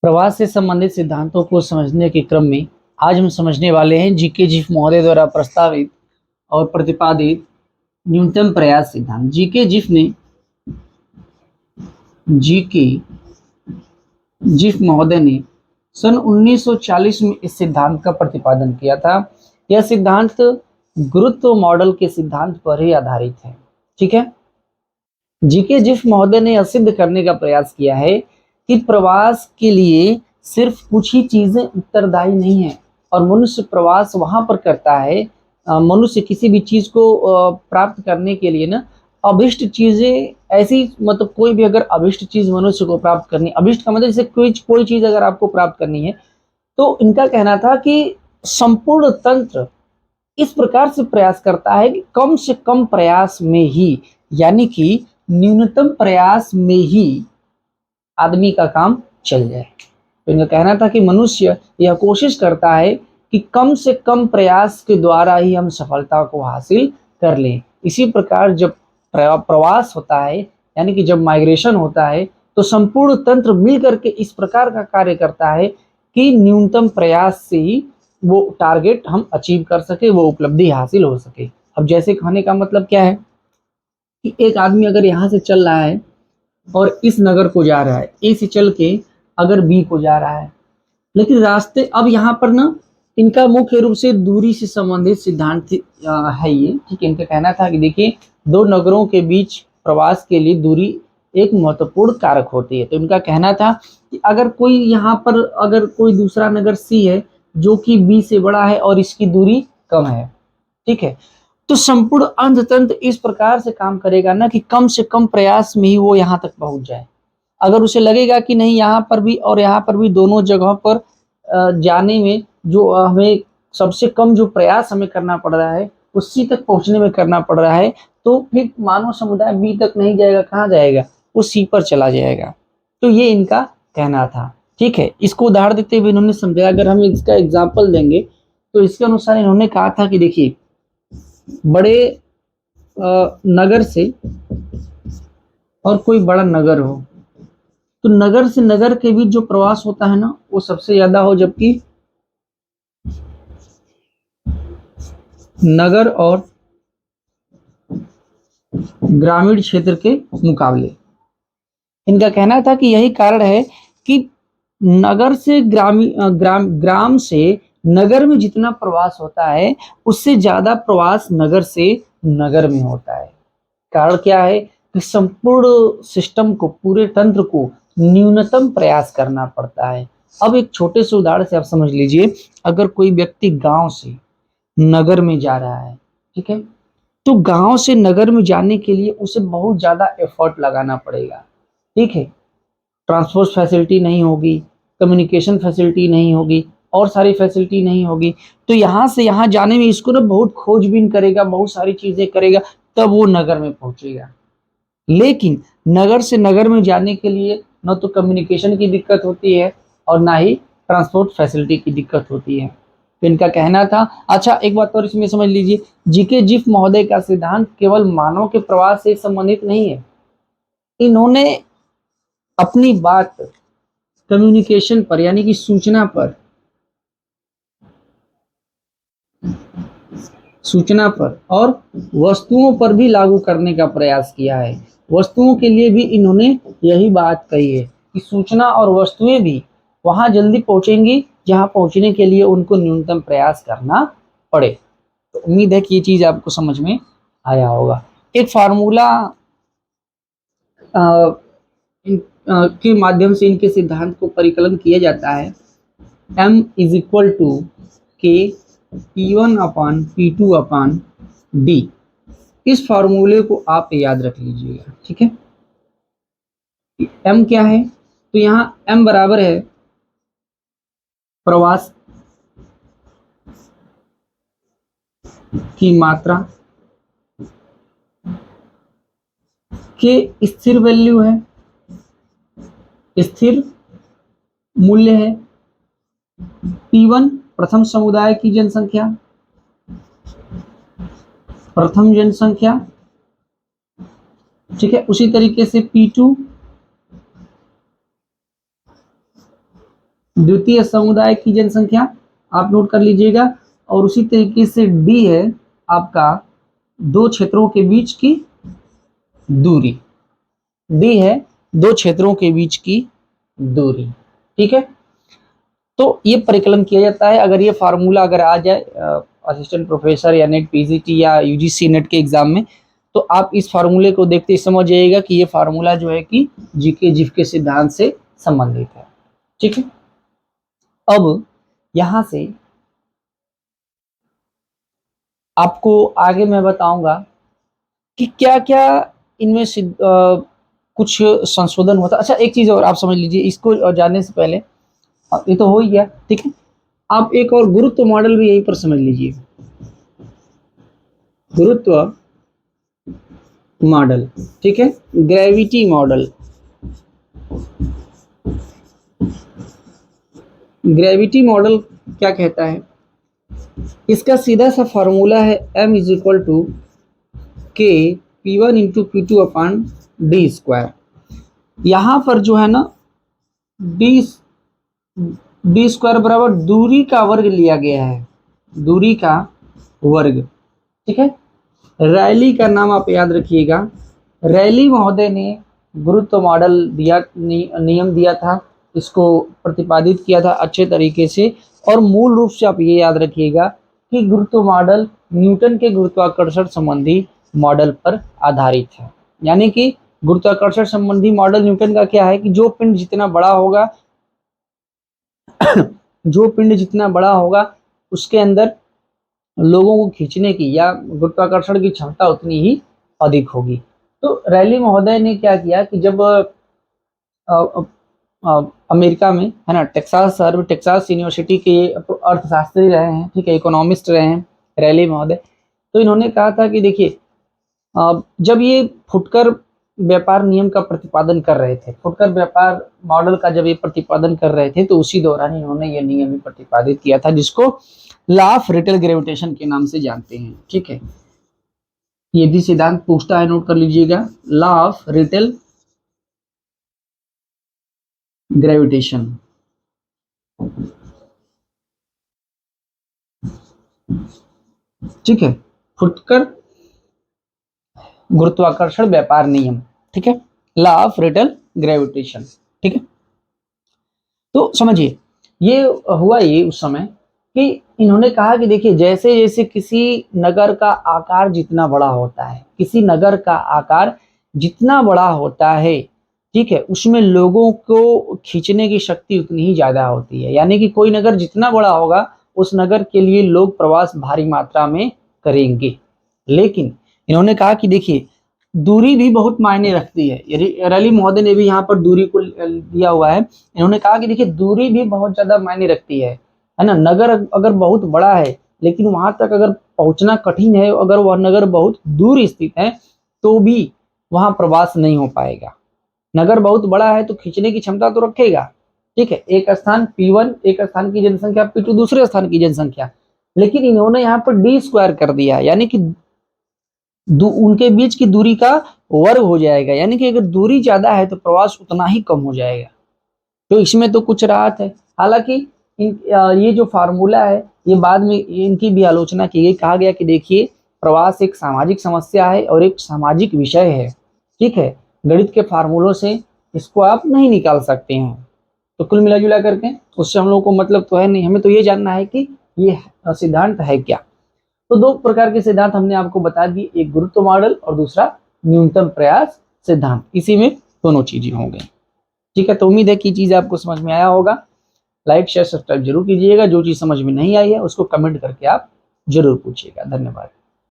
प्रवास से संबंधित सिद्धांतों को समझने के क्रम में आज हम समझने वाले हैं जीके जीफ महोदय द्वारा प्रस्तावित और प्रतिपादित न्यूनतम प्रयास सिद्धांत। जीके जीफ महोदय ने सन 1940 में इस सिद्धांत का प्रतिपादन किया था। यह सिद्धांत गुरुत्व मॉडल के सिद्धांत पर ही आधारित है। ठीक है, जीके जीफ महोदय ने यह सिद्ध करने का प्रयास किया है कि प्रवास के लिए सिर्फ कुछ ही चीजें उत्तरदायी नहीं है और मनुष्य प्रवास वहां पर करता है। मनुष्य किसी भी चीज को प्राप्त करने के लिए ना अभिष्ट चीजें ऐसी, मतलब कोई भी अगर अभिष्ट चीज मनुष्य को प्राप्त करनी, अभिष्ट का मतलब जैसे कोई चीज अगर आपको प्राप्त करनी है, तो इनका कहना था कि संपूर्ण तंत्र इस प्रकार से प्रयास करता है कि कम से कम प्रयास में ही, यानी कि न्यूनतम प्रयास में ही आदमी का काम चल जाए। तो इनका कहना था कि मनुष्य यह कोशिश करता है कि कम से कम प्रयास के द्वारा ही हम सफलता को हासिल कर लें। इसी प्रकार जब प्रवास होता है, यानी कि जब माइग्रेशन होता है, तो संपूर्ण तंत्र मिल करके इस प्रकार का कार्य करता है कि न्यूनतम प्रयास से ही वो टारगेट हम अचीव कर सके, वो उपलब्धि हासिल हो सके। अब जैसे कहने का मतलब क्या है कि एक आदमी अगर यहाँ से चल रहा है और इस नगर को जा रहा है, ए से चल के अगर बी को जा रहा है, लेकिन रास्ते अब यहाँ पर ना इनका मुख्य रूप से दूरी से संबंधित सिद्धांत है ये। ठीक है, इनका कहना था कि देखिए, दो नगरों के बीच प्रवास के लिए दूरी एक महत्वपूर्ण कारक होती है। तो इनका कहना था कि अगर कोई यहाँ पर अगर कोई दूसरा नगर सी है जो कि बी से बड़ा है और इसकी दूरी कम है, ठीक है, तो संपूर्ण अंधतंत्र इस प्रकार से काम करेगा ना कि कम से कम प्रयास में ही वो यहाँ तक पहुंच जाए। अगर उसे लगेगा कि नहीं, यहाँ पर भी और यहाँ पर भी दोनों जगह पर जाने में जो हमें सबसे कम जो प्रयास हमें करना पड़ रहा है उसी तक पहुंचने में करना पड़ रहा है, तो फिर मानव समुदाय बी तक नहीं जाएगा, कहाँ जाएगा, वो सी पर चला जाएगा। तो ये इनका कहना था। ठीक है, इसको उदाहरण देते हुए इन्होंने समझाया। अगर हम इसका एग्जाम्पल देंगे तो इसके अनुसार इन्होंने कहा था कि देखिए, बड़े नगर से और कोई बड़ा नगर हो, तो नगर से नगर के बीच जो प्रवास होता है ना वो सबसे ज्यादा हो, जबकि नगर और ग्रामीण क्षेत्र के मुकाबले। इनका कहना था कि यही कारण है कि नगर से ग्राम से नगर में जितना प्रवास होता है उससे ज्यादा प्रवास नगर से नगर में होता है। कारण क्या है कि संपूर्ण सिस्टम को, पूरे तंत्र को न्यूनतम प्रयास करना पड़ता है। अब एक छोटे से उदाहरण से आप समझ लीजिए, अगर कोई व्यक्ति गांव से नगर में जा रहा है, ठीक है, तो गांव से नगर में जाने के लिए उसे बहुत ज्यादा एफर्ट लगाना पड़ेगा। ठीक है, ट्रांसपोर्ट फैसिलिटी नहीं होगी, कम्युनिकेशन फैसिलिटी नहीं होगी, और सारी फैसिलिटी नहीं होगी, तो यहाँ से यहाँ जाने में इसको ना बहुत खोजबीन करेगा, बहुत सारी चीजें करेगा, तब वो नगर में पहुंचेगा। लेकिन नगर से नगर में जाने के लिए न तो कम्युनिकेशन की दिक्कत होती है और ना ही ट्रांसपोर्ट फैसिलिटी की दिक्कत होती है। तो इनका कहना था। अच्छा, एक बात और इसमें समझ लीजिए, जीके जीफ महोदय का सिद्धांत केवल मानव के प्रवास से संबंधित नहीं है। इन्होंने अपनी बात कम्युनिकेशन पर, यानी कि सूचना पर और वस्तुओं पर भी लागू करने का प्रयास किया है। वस्तुओं के लिए भी इन्होंने यही बात कही है कि सूचना और वस्तुएं भी वहां जल्दी पहुंचेंगी जहां पहुंचने के लिए उनको न्यूनतम प्रयास करना पड़े। तो उम्मीद है कि ये चीज आपको समझ में आया होगा। एक फार्मूला के माध्यम से इनके सिद्धांत को परिकलन किया जाता है। m इज इक्वल टू के P1 अपान P2 अपान D। इस फॉर्मूले को आप याद रख लीजिएगा। ठीक है, m क्या है, तो यहाँ m बराबर है प्रवास की मात्रा के स्थिर वैल्यू है, स्थिर मूल्य है। P1 प्रथम समुदाय की जनसंख्या, प्रथम जनसंख्या, ठीक है। उसी तरीके से P2 द्वितीय समुदाय की जनसंख्या आप नोट कर लीजिएगा। और उसी तरीके से डी है आपका दो क्षेत्रों के बीच की दूरी। डी है दो क्षेत्रों के बीच की दूरी। ठीक है, तो ये परिकलन किया जाता है। अगर ये फार्मूला अगर आ जाए असिस्टेंट प्रोफेसर या नेट पीजीटी या यूजीसी नेट के एग्जाम में, तो आप इस फार्मूले को देखते ही समझ जाइएगा कि ये फार्मूला जो है कि जीके जीफ के सिद्धांत से संबंधित है। ठीक है, अब यहां से आपको आगे मैं बताऊंगा कि क्या क्या इनमें कुछ संशोधन होता। अच्छा, एक चीज और आप समझ लीजिए इसको जानने से पहले, ये तो हो ही गया। ठीक है, आप एक और गुरुत्व मॉडल भी यहीं पर समझ लीजिए। गुरुत्व मॉडल, ठीक है, ग्रेविटी मॉडल। ग्रेविटी मॉडल क्या कहता है? इसका सीधा सा फॉर्मूला है m इज इक्वल टू के P1 into P2 upon D square. यहां पर जो है ना डी स्क्वायर बराबर दूरी का वर्ग लिया गया है, दूरी का वर्ग। ठीक है, रैली का नाम आप याद रखिएगा। रैली महोदय ने गुरुत्व मॉडल दिया, नियम दिया था, इसको प्रतिपादित किया था अच्छे तरीके से। और मूल रूप से आप ये याद रखिएगा कि गुरुत्व मॉडल न्यूटन के गुरुत्वाकर्षण संबंधी मॉडल पर आधारित है। यानी कि गुरुत्वाकर्षण संबंधी मॉडल न्यूटन का क्या है कि जो पिंड जितना बड़ा होगा जो पिंड जितना बड़ा होगा उसके अंदर लोगों को खींचने की या गुरुत्वाकर्षण की क्षमता उतनी ही अधिक होगी। तो रैली महोदय ने क्या किया कि जब अमेरिका में है ना, टेक्सास शहर में, टेक्सास यूनिवर्सिटी के अर्थशास्त्री रहे हैं, ठीक है, इकोनॉमिस्ट रहे हैं रैली महोदय। तो इन्होंने कहा था कि देखिए, जब ये फुटकर व्यापार नियम का प्रतिपादन कर रहे थे, फुटकर व्यापार मॉडल का जब ये प्रतिपादन कर रहे थे, तो उसी दौरान इन्होंने ये नियम भी प्रतिपादित किया था, जिसको लॉ ऑफ रिटेल ग्रेविटेशन के नाम से जानते हैं। ठीक है, ये भी सिद्धांत पूछता है, नोट कर लीजिएगा, लॉ ऑफ रिटेल ग्रेविटेशन। ठीक है, फुटकर गुरुत्वाकर्षण व्यापार नियम। ठीक है, लॉ ऑफ रिटेल ग्रेविटेशन। ठीक है, तो समझिए ये हुआ ये उस समय कि इन्होंने कहा कि देखिए, जैसे जैसे किसी नगर का आकार जितना बड़ा होता है, किसी नगर का आकार जितना बड़ा होता है, ठीक है, उसमें लोगों को खींचने की शक्ति उतनी ही ज्यादा होती है। यानी कि कोई नगर जितना बड़ा होगा उस नगर के लिए लोग प्रवास भारी मात्रा में करेंगे। लेकिन इन्होंने कहा कि देखिए, दूरी भी बहुत मायने रखती है। रैली महोदय ने भी यहाँ पर दूरी को दिया हुआ है। इन्होंने कहा कि देखिए, दूरी भी बहुत ज्यादा मायने रखती है ना। नगर अगर बहुत बड़ा है लेकिन वहां तक अगर पहुंचना कठिन है, अगर वह नगर बहुत दूर स्थित है, तो भी वहां प्रवास नहीं हो पाएगा। नगर बहुत बड़ा है तो खींचने की क्षमता तो रखेगा। ठीक है, एक स्थान P1, एक स्थान की जनसंख्या P2, दूसरे स्थान की जनसंख्या। लेकिन इन्होंने यहाँ पर डी स्क्वायर कर दिया, यानी कि उनके बीच की दूरी का वर्ग हो जाएगा। यानी कि अगर दूरी ज्यादा है तो प्रवास उतना ही कम हो जाएगा। तो इसमें तो कुछ राहत है। हालांकि ये जो फार्मूला है ये बाद में इनकी भी आलोचना की गई। कहा गया कि देखिए, प्रवास एक सामाजिक समस्या है और एक सामाजिक विषय है। ठीक है, गणित के फार्मूलों से इसको आप नहीं निकाल सकते हैं। तो कुल मिला जुला करके उससे हम लोगों को मतलब तो है नहीं, हमें तो ये जानना है कि ये सिद्धांत है क्या। तो दो प्रकार के सिद्धांत हमने आपको बता दिए, एक गुरुत्व मॉडल और दूसरा न्यूनतम प्रयास सिद्धांत। इसी में दोनों चीजें हो गई। ठीक है, तो उम्मीद है कि चीज आपको समझ में आया होगा। लाइक शेयर सब्सक्राइब जरूर कीजिएगा। जो चीज समझ में नहीं आई है उसको कमेंट करके आप जरूर पूछिएगा। धन्यवाद।